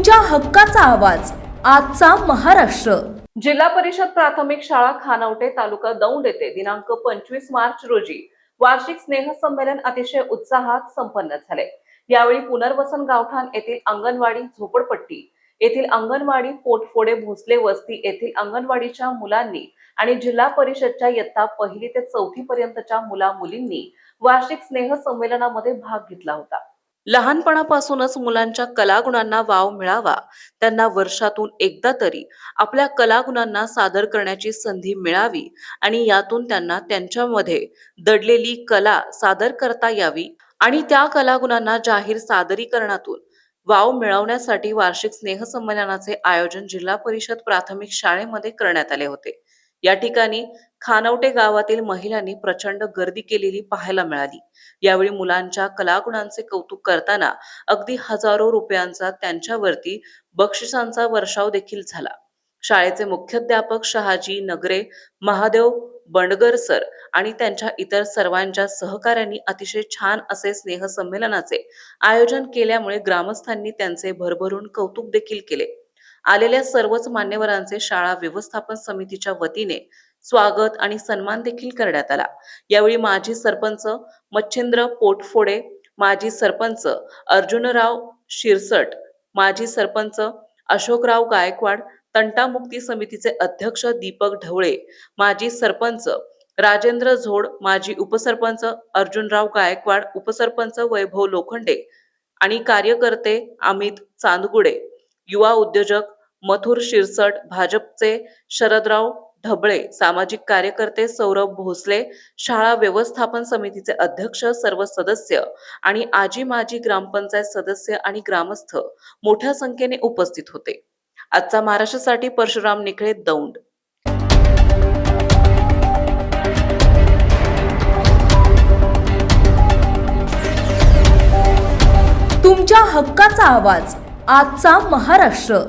तुमच्या हक्काचा आवाज आजचा महाराष्ट्र। जिल्हा परिषद प्राथमिक शाळा खानावटे तालुका दौंड येथे दिनांक 25 मार्च रोजी वार्षिक स्नेह संमेलन अतिशय उत्साहात संपन्न झाले। यावेळी पुनर्वसन गावठाण येथील अंगणवाडी झोपडपट्टी येथील अंगणवाडी पोटफोडे भोसले वस्ती येथील अंगणवाडीच्या मुलांनी आणि जिल्हा परिषदच्या इयत्ता 1ली ते 4थी पर्यंतच्या मुला मुलींनी वार्षिक स्नेह संमेलनामध्ये भाग घेतला होता। लहानपणापासूनच मुलांच्या कलागुणांना वाव मिळावा, त्यांना वर्षातून एकदा तरी आपल्या कलागुणांना सादर करण्याची संधी मिळावी आणि यातून त्यांना त्यांच्यामध्ये दडलेली कला सादर करता यावी आणि त्या कलागुणांना जाहीर सादरीकरणातून वाव मिळवण्यासाठी वार्षिक स्नेह संमेलनाचे आयोजन जिल्हा परिषद प्राथमिक शाळेमध्ये करण्यात आले होते। या ठिकाणी खानवटे गावातील महिलांनी प्रचंड गर्दी केलेली पाहायला मिळाली। यावेळी मुलांच्या कलागुणांचे कौतुक करताना अगदी हजारो रुपयांचा त्यांच्यावरती बक्षिसांचा वर्षाव देखील झाला। शाळेचे मुख्याध्यापक शहाजी नगरे, महादेव बंडगर सर आणि त्यांच्या इतर सर्वांच्या सहकार्यांनी अतिशय छान असे स्नेह संमेलनाचे आयोजन केल्यामुळे ग्रामस्थांनी त्यांचे भरभरून कौतुक देखील केले। आलेल्या सर्वच मान्यवरांचे शाळा व्यवस्थापन समितीच्या वतीने स्वागत आणि सन्मान देखील करण्यात आला। यावेळी माजी सरपंच मच्छिंद्र पोटफोडे, माजी सरपंच अर्जुनराव शिरसट, माजी सरपंच अशोकराव गायकवाड, तंटामुक्ती समितीचे अध्यक्ष दीपक ढवळे, माजी सरपंच राजेंद्र झोड, माजी उपसरपंच अर्जुनराव गायकवाड, उपसरपंच वैभव लोखंडे आणि कार्यकर्ते अमित चांदगुडे, युवा उद्योजक मथुर शिरसट, भाजपचे शरदराव ढबळे, सामाजिक कार्यकर्ते सौरभ भोसले, शाळा व्यवस्थापन समितीचे अध्यक्ष, सर्व सदस्य आणि आजी माजी ग्रामपंचायत सदस्य आणि ग्रामस्थ मोठ्या संख्येने उपस्थित होते। आजचा महाराष्ट्रासाठी परशुराम निखळे, दौंड। तुमच्या हक्काचा आवाज आजचा महाराष्ट्र।